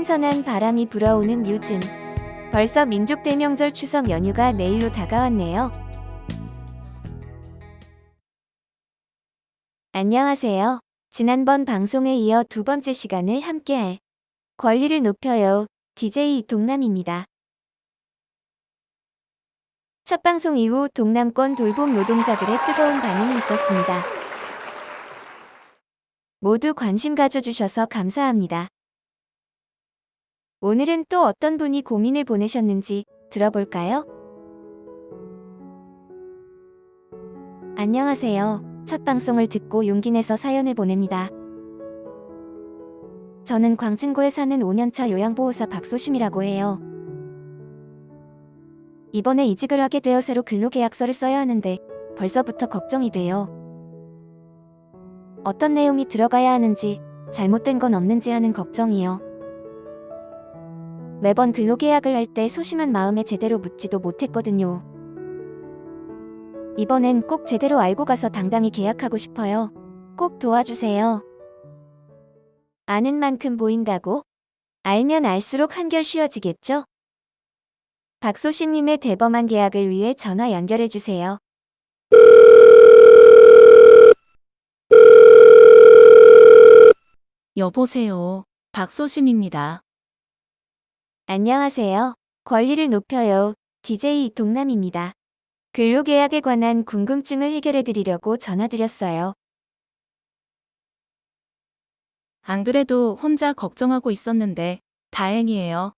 신선한 바람이 불어오는 요즘. 벌써 민족대명절 추석 연휴가 내일로 다가왔네요. 안녕하세요. 지난번 방송에 이어 두 번째 시간을 함께할 권리를 높여요. DJ 동남입니다. 첫 방송 이후 동남권 돌봄 노동자들의 뜨거운 반응이 있었습니다. 모두 관심 가져주셔서 감사합니다. 오늘은 또 어떤 분이 고민을 보내셨는지 들어볼까요? 안녕하세요. 첫 방송을 듣고 용기 내서 사연을 보냅니다. 저는 광진구에 사는 5년차 요양보호사 박소심이라고 해요. 이번에 이직을 하게 되어 새로 근로계약서를 써야 하는데 벌써부터 걱정이 돼요. 어떤 내용이 들어가야 하는지, 잘못된 건 없는지 하는 걱정이요. 매번 근로계약을 할 때 소심한 마음에 제대로 묻지도 못했거든요. 이번엔 꼭 제대로 알고 가서 당당히 계약하고 싶어요. 꼭 도와주세요. 아는 만큼 보인다고? 알면 알수록 한결 쉬워지겠죠? 박소심님의 대범한 계약을 위해 전화 연결해주세요. 여보세요. 박소심입니다. 안녕하세요. 권리를 높여요. DJ 동남입니다. 근로계약에 관한 궁금증을 해결해드리려고 전화드렸어요. 안 그래도 혼자 걱정하고 있었는데 다행이에요.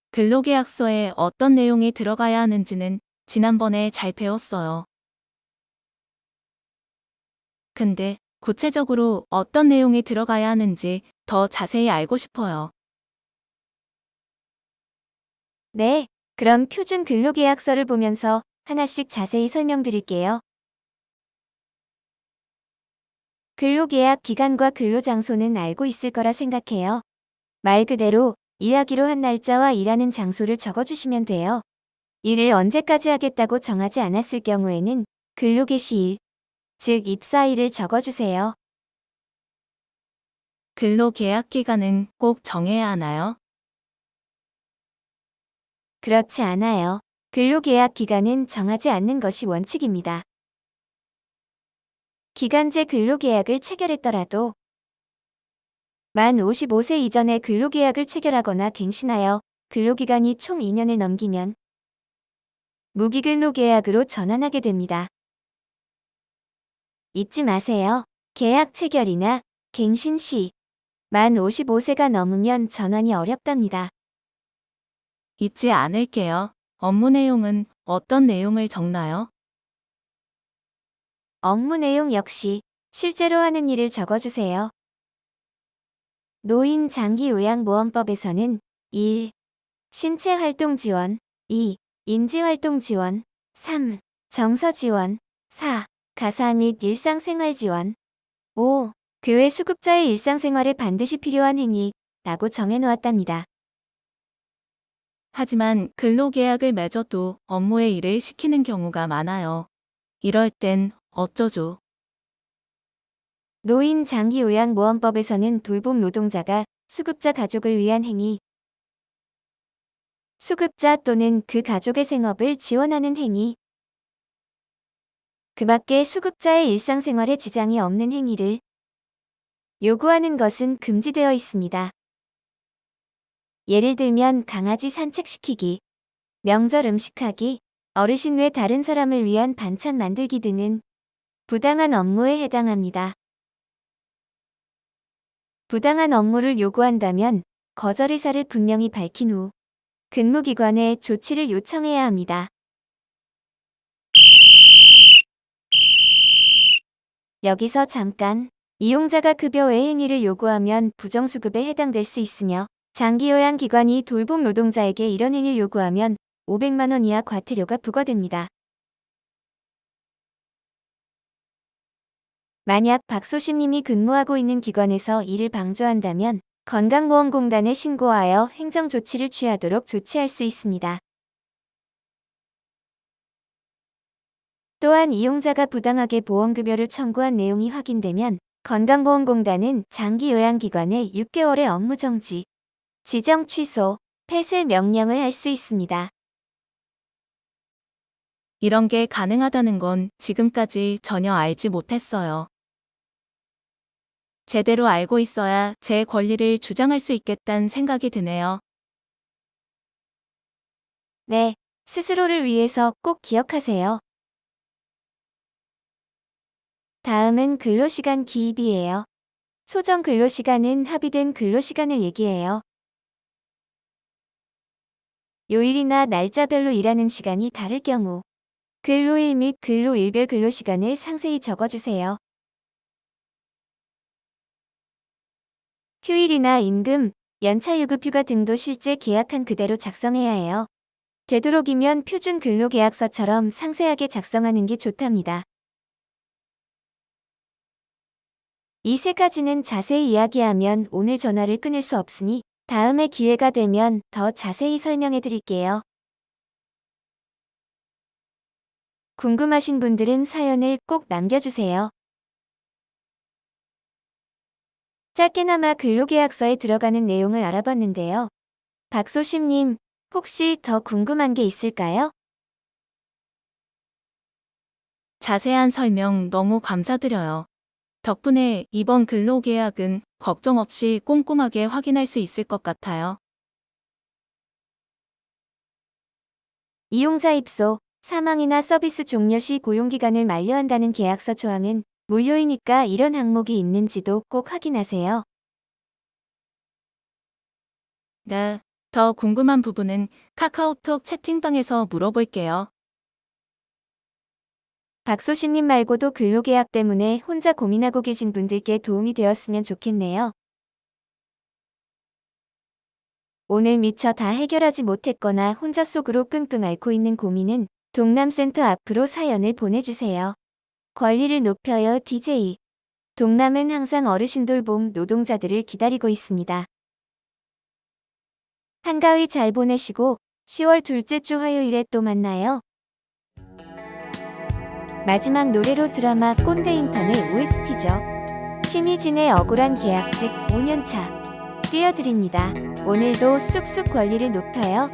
근로계약서에 어떤 내용이 들어가야 하는지는 지난번에 잘 배웠어요. 근데 구체적으로 어떤 내용이 들어가야 하는지 더 자세히 알고 싶어요. 네, 그럼 표준 근로계약서를 보면서 하나씩 자세히 설명드릴게요. 근로계약 기간과 근로장소는 알고 있을 거라 생각해요. 말 그대로 일하기로 한 날짜와 일하는 장소를 적어주시면 돼요. 일을 언제까지 하겠다고 정하지 않았을 경우에는 근로개시일, 즉 입사일을 적어주세요. 근로계약 기간은 꼭 정해야 하나요? 그렇지 않아요. 근로계약 기간은 정하지 않는 것이 원칙입니다. 기간제 근로계약을 체결했더라도 만 55세 이전에 근로계약을 체결하거나 갱신하여 근로기간이 총 2년을 넘기면 무기근로계약으로 전환하게 됩니다. 잊지 마세요. 계약 체결이나 갱신 시 만 55세가 넘으면 전환이 어렵답니다. 잊지 않을게요. 업무 내용은 어떤 내용을 적나요? 업무 내용 역시 실제로 하는 일을 적어주세요. 노인장기요양보험법에서는 1. 신체활동 지원, 2. 인지활동 지원, 3. 정서 지원, 4. 가사 및 일상생활 지원, 5. 그 외 수급자의 일상생활에 반드시 필요한 행위라고 정해놓았답니다. 하지만 근로계약을 맺어도 업무의 일을 시키는 경우가 많아요. 이럴 땐 어쩌죠? 노인장기요양보험법에서는 돌봄 노동자가 수급자 가족을 위한 행위, 수급자 또는 그 가족의 생업을 지원하는 행위, 그 밖에 수급자의 일상생활에 지장이 없는 행위를 요구하는 것은 금지되어 있습니다. 예를 들면 강아지 산책시키기, 명절 음식하기, 어르신 외 다른 사람을 위한 반찬 만들기 등은 부당한 업무에 해당합니다. 부당한 업무를 요구한다면 거절 의사를 분명히 밝힌 후 근무기관에 조치를 요청해야 합니다. 여기서 잠깐, 이용자가 급여 외 행위를 요구하면 부정수급에 해당될 수 있으며 장기요양기관이 돌봄 노동자에게 이런 행위를 요구하면 500만 원 이하 과태료가 부과됩니다. 만약 박소심님이 근무하고 있는 기관에서 이를 방조한다면 건강보험공단에 신고하여 행정조치를 취하도록 조치할 수 있습니다. 또한 이용자가 부당하게 보험급여를 청구한 내용이 확인되면 건강보험공단은 장기요양기관의 6개월의 업무 정지, 지정 취소, 폐쇄 명령을 할 수 있습니다. 이런 게 가능하다는 건 지금까지 전혀 알지 못했어요. 제대로 알고 있어야 제 권리를 주장할 수 있겠다는 생각이 드네요. 네, 스스로를 위해서 꼭 기억하세요. 다음은 근로시간 기입이에요. 소정 근로시간은 합의된 근로시간을 얘기해요. 요일이나 날짜별로 일하는 시간이 다를 경우 근로일 및 근로일별 근로시간을 상세히 적어주세요. 휴일이나 임금, 연차유급휴가 등도 실제 계약한 그대로 작성해야 해요. 되도록이면 표준 근로계약서처럼 상세하게 작성하는 게 좋답니다. 이 세 가지는 자세히 이야기하면 오늘 전화를 끊을 수 없으니 다음에 기회가 되면 더 자세히 설명해 드릴게요. 궁금하신 분들은 사연을 꼭 남겨주세요. 짧게나마 근로계약서에 들어가는 내용을 알아봤는데요. 박소심님, 혹시 더 궁금한 게 있을까요? 자세한 설명 너무 감사드려요. 덕분에 이번 근로계약은 걱정 없이 꼼꼼하게 확인할 수 있을 것 같아요. 이용자 입소, 사망이나 서비스 종료 시 고용기간을 만료한다는 계약서 조항은 무효이니까 이런 항목이 있는지도 꼭 확인하세요. 네, 더 궁금한 부분은 카카오톡 채팅방에서 물어볼게요. 박소심님 말고도 근로계약 때문에 혼자 고민하고 계신 분들께 도움이 되었으면 좋겠네요. 오늘 미처 다 해결하지 못했거나 혼자 속으로 끙끙 앓고 있는 고민은 동남센터 앞으로 사연을 보내주세요. 권리를 높여요 DJ. 동남은 항상 어르신 돌봄 노동자들을 기다리고 있습니다. 한가위 잘 보내시고 10월 둘째 주 화요일에 또 만나요. 마지막 노래로 드라마 꼰대 인턴의 OST죠. 심희진의 억울한 계약직 5년차 띄워드립니다. 오늘도 쑥쑥 권리를 높여요.